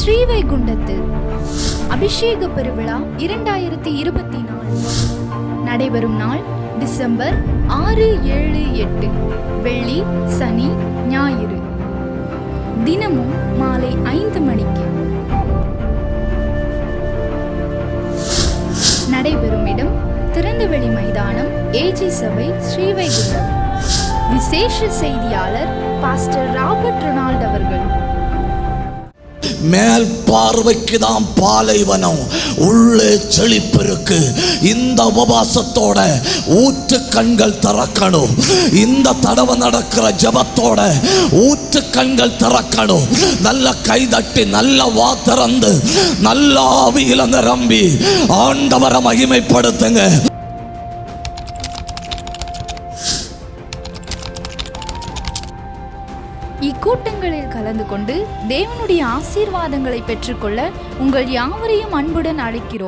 ஸ்ரீவைகுண்டத்தில் அபிஷேக பெருவிழா 2024 நடைபெறும் நாள் டிசம்பர் 6, 7, 8 வெள்ளி, சனி, ஞாயிறு. தினமும் மாலை 5 மணிக்கு. நடைபெறும் இடம் திறந்தவெளி மைதானம், ஏஜி சபை, ஸ்ரீவைகுண்டம். விசேஷ செய்தியாளர் பாஸ்டர் ராபர்ட் ரொனால்ட் அவர்கள். மேல் பார்வைக்கு தான் பாலைவனம், உள்ளே செழிப்பு இருக்கு. இந்த உபவாசத்தோட ஊற்று கண்கள் திறக்கணும். இந்த தடவை நடக்கிற ஜபத்தோட ஊற்று கண்கள் திறக்கணும். நல்ல கைதட்டி நல்ல வா திறந்து நல்ல ஆவியில நிரம்பி ஆண்டவரை மகிமைப்படுத்துங்க. இக்கூட்டங்களில் கலந்து கொண்டு தேவனுடைய ஆசீர்வாதங்களை பெற்றுக்கொள்ள உங்கள் யாவரையும் அன்புடன் அழைக்கிறோம்.